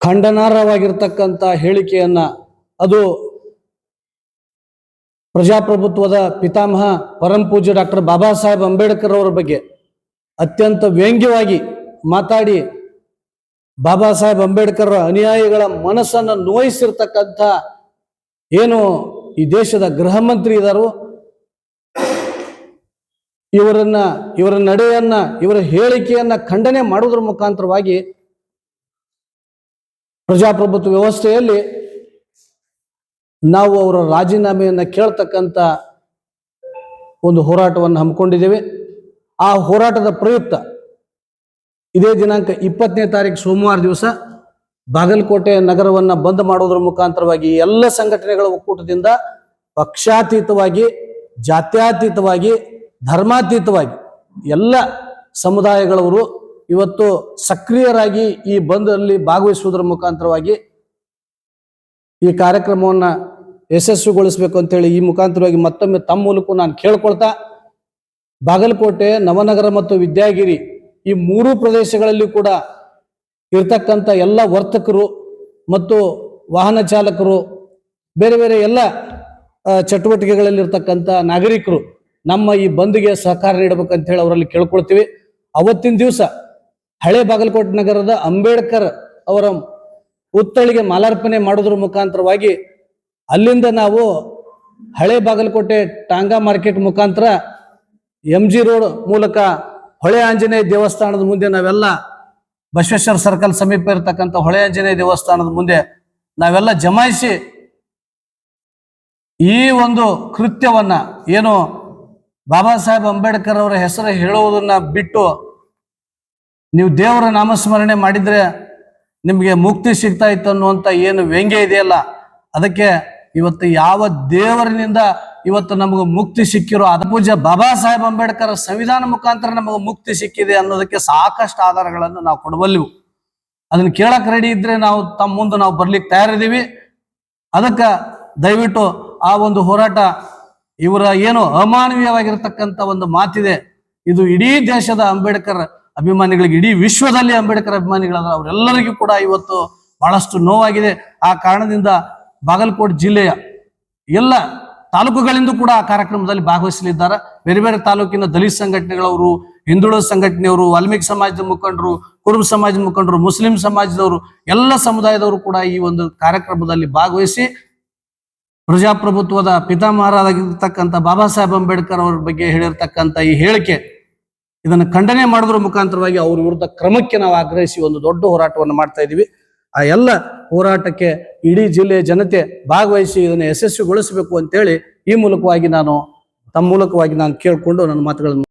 ಖಂಡನಾರ್ಹವಾಗಿರ್ತಕ್ಕಂಥ ಹೇಳಿಕೆಯನ್ನ ಅದು ಪ್ರಜಾಪ್ರಭುತ್ವದ ಪಿತಾಮಹ ಪರಂ ಪೂಜ್ಯ ಡಾಕ್ಟರ್ ಬಾಬಾ ಸಾಹೇಬ್ ಅಂಬೇಡ್ಕರ್ ಅವರ ಬಗ್ಗೆ ಅತ್ಯಂತ ವ್ಯಂಗ್ಯವಾಗಿ ಮಾತಾಡಿ ಬಾಬಾ ಸಾಹೇಬ್ ಅಂಬೇಡ್ಕರ್ ಅನುಯಾಯಿಗಳ ಮನಸ್ಸನ್ನು ನೋಯಿಸಿರ್ತಕ್ಕಂಥ ಏನು ಈ ದೇಶದ ಗೃಹ ಮಂತ್ರಿ ಇದ್ದಾರೋ ಇವರ ನಡೆಯನ್ನ ಇವರ ಹೇಳಿಕೆಯನ್ನ ಖಂಡನೆ ಮಾಡುವುದರ ಮುಖಾಂತರವಾಗಿ ಪ್ರಜಾಪ್ರಭುತ್ವ ವ್ಯವಸ್ಥೆಯಲ್ಲಿ ನಾವು ಅವರ ರಾಜೀನಾಮೆಯನ್ನು ಕೇಳ್ತಕ್ಕಂಥ ಒಂದು ಹೋರಾಟವನ್ನು ಹಮ್ಮಿಕೊಂಡಿದ್ದೇವೆ. ಆ ಹೋರಾಟದ ಪ್ರಯುಕ್ತ ಇದೇ ದಿನಾಂಕ 20ನೇ ತಾರೀಕು ಸೋಮವಾರ ದಿವಸ ಬಾಗಲಕೋಟೆ ನಗರವನ್ನು ಬಂದ್ ಮಾಡೋದ್ರ ಮುಖಾಂತರವಾಗಿ ಎಲ್ಲ ಸಂಘಟನೆಗಳ ಒಕ್ಕೂಟದಿಂದ ಪಕ್ಷಾತೀತವಾಗಿ, ಜಾತ್ಯಾತೀತವಾಗಿ, ಧರ್ಮಾತೀತವಾಗಿ ಎಲ್ಲ ಸಮುದಾಯಗಳವರು ಇವತ್ತು ಸಕ್ರಿಯರಾಗಿ ಈ ಬಂದಲ್ಲಿ ಭಾಗವಹಿಸುವುದರ ಮುಖಾಂತರವಾಗಿ ಈ ಕಾರ್ಯಕ್ರಮವನ್ನು ಯಶಸ್ವಿಗೊಳಿಸಬೇಕು ಅಂತೇಳಿ ಈ ಮುಖಾಂತರವಾಗಿ ಮತ್ತೊಮ್ಮೆ ತಮ್ಮ ಮೂಲಕ ನಾನು ಕೇಳ್ಕೊಳ್ತಾ, ಬಾಗಲಕೋಟೆ, ನವನಗರ ಮತ್ತು ವಿದ್ಯಾಗಿರಿ ಈ ಮೂರು ಪ್ರದೇಶಗಳಲ್ಲಿ ಕೂಡ ಇರ್ತಕ್ಕಂಥ ಎಲ್ಲ ವರ್ತಕರು ಮತ್ತು ವಾಹನ ಚಾಲಕರು, ಬೇರೆ ಬೇರೆ ಎಲ್ಲ ಚಟುವಟಿಕೆಗಳಲ್ಲಿರ್ತಕ್ಕಂಥ ನಾಗರಿಕರು ನಮ್ಮ ಈ ಬಂದ್ಗೆ ಸಹಕಾರ ನೀಡಬೇಕಂತ ಹೇಳಿ ಅವರಲ್ಲಿ ಕೇಳ್ಕೊಳ್ತೀವಿ. ಅವತ್ತಿನ ದಿವಸ ಹಳೆ ಬಾಗಲಕೋಟೆ ನಗರದ ಅಂಬೇಡ್ಕರ್ ಅವರ ಪುತ್ಥಳಿಗೆ ಮಾಲಾರ್ಪಣೆ ಮಾಡೋದ್ರ ಮುಖಾಂತರವಾಗಿ ಅಲ್ಲಿಂದ ನಾವು ಹಳೆ ಬಾಗಲಕೋಟೆ ಟಾಂಗಾ ಮಾರ್ಕೆಟ್ ಮುಖಾಂತರ MG ರೋಡ್ ಮೂಲಕ ಹೊಳೆ ಆಂಜನೇಯ ದೇವಸ್ಥಾನದ ಮುಂದೆ ನಾವೆಲ್ಲ ಬಸವೇಶ್ವರ ಸರ್ಕಲ್ ಸಮೀಪ ಇರತಕ್ಕಂಥ ಹೊಳೆ ಆಂಜನೇಯ ದೇವಸ್ಥಾನದ ಮುಂದೆ ನಾವೆಲ್ಲ ಜಮಾಯಿಸಿ ಈ ಒಂದು ಕೃತ್ಯವನ್ನ ಏನು ಬಾಬಾ ಸಾಹೇಬ್ ಅಂಬೇಡ್ಕರ್ ಅವರ ಹೆಸರು ಹೇಳುವುದನ್ನ ಬಿಟ್ಟು ನೀವು ದೇವರ ನಾಮಸ್ಮರಣೆ ಮಾಡಿದ್ರೆ ನಿಮಗೆ ಮುಕ್ತಿ ಸಿಗ್ತಾ ಇತ್ತು ಅನ್ನುವಂಥ ಏನು ವ್ಯಂಗ್ಯ ಇದೆಯಲ್ಲ, ಅದಕ್ಕೆ ಇವತ್ತು ಯಾವ ದೇವರಿನಿಂದ ಇವತ್ತು ನಮಗೆ ಮುಕ್ತಿ ಸಿಕ್ಕಿರೋ ಅದ ಪೂಜ್ಯ ಬಾಬಾ ಸಾಹೇಬ್ ಅಂಬೇಡ್ಕರ್ ಸಂವಿಧಾನ ಮುಖಾಂತರ ನಮಗೆ ಮುಕ್ತಿ ಸಿಕ್ಕಿದೆ ಅನ್ನೋದಕ್ಕೆ ಸಾಕಷ್ಟು ಆಧಾರಗಳನ್ನು ನಾವು ಕೊಡಬಲ್ಲೆವು. ಅದನ್ನ ಕೇಳಕ್ ರೆಡಿ ಇದ್ರೆ ನಾವು ತಮ್ಮ ಮುಂದೆ ನಾವು ಬರ್ಲಿಕ್ಕೆ ತಯಾರಿದ್ದೀವಿ. ಅದಕ್ಕೆ ದಯವಿಟ್ಟು ಆ ಒಂದು ಹೋರಾಟ, ಇವರ ಏನು ಅಮಾನವೀಯವಾಗಿರ್ತಕ್ಕಂಥ ಒಂದು ಮಾತಿದೆ, ಇದು ಇಡೀ ದೇಶದ ಅಂಬೇಡ್ಕರ್ ಅಭಿಮಾನಿಗಳಿಗೆ, ಇಡೀ ವಿಶ್ವದಲ್ಲಿ ಅಂಬೇಡ್ಕರ್ ಅಭಿಮಾನಿಗಳಾದ ಅವರೆಲ್ಲರಿಗೂ ಕೂಡ ಇವತ್ತು ಬಹಳಷ್ಟು ನೋವಾಗಿದೆ. ಆ ಕಾರಣದಿಂದ ಬಾಗಲಕೋಟೆ ಜಿಲ್ಲೆಯ ಎಲ್ಲ ತಾಲೂಕುಗಳಿಂದ ಕೂಡ ಆ ಕಾರ್ಯಕ್ರಮದಲ್ಲಿ ಭಾಗವಹಿಸಲಿದ್ದಾರೆ. ಬೇರೆ ಬೇರೆ ತಾಲೂಕಿನ ದಲಿತ ಸಂಘಟನೆಗಳವರು, ಹಿಂದುಳಿದ ಸಂಘಟನೆಯವರು, ವಾಲ್ಮೀಕಿ ಸಮಾಜದ ಮುಖಂಡರು, ಕುರುಬ ಸಮಾಜದ ಮುಖಂಡರು, ಮುಸ್ಲಿಂ ಸಮಾಜದವರು, ಎಲ್ಲ ಸಮುದಾಯದವರು ಕೂಡ ಈ ಒಂದು ಕಾರ್ಯಕ್ರಮದಲ್ಲಿ ಭಾಗವಹಿಸಿ ಪ್ರಜಾಪ್ರಭುತ್ವದ ಪಿತಾಮಹರಾಗಿರ್ತಕ್ಕಂಥ ಬಾಬಾ ಸಾಹೇಬ್ ಅಂಬೇಡ್ಕರ್ ಅವರ ಬಗ್ಗೆ ಹೇಳಿರ್ತಕ್ಕಂಥ ಈ ಹೇಳಿಕೆ ಇದನ್ನು ಖಂಡನೆ ಮಾಡೋದ್ರ ಮುಖಾಂತರವಾಗಿ ಅವ್ರ ವಿರುದ್ಧ ಕ್ರಮಕ್ಕೆ ನಾವು ಆಗ್ರಹಿಸಿ ಒಂದು ದೊಡ್ಡ ಹೋರಾಟವನ್ನು ಮಾಡ್ತಾ ಇದ್ದೀವಿ. ಆ ಎಲ್ಲ ಹೋರಾಟಕ್ಕೆ ಇಡೀ ಜಿಲ್ಲೆಯ ಜನತೆ ಭಾಗವಹಿಸಿ ಇದನ್ನು ಯಶಸ್ವಿಗೊಳಿಸಬೇಕು ಅಂತೇಳಿ ಈ ಮೂಲಕವಾಗಿ ತಮ್ಮ ಮೂಲಕವಾಗಿ ನಾನು ಕೇಳಿಕೊಂಡು ನನ್ನ ಮಾತುಗಳನ್ನು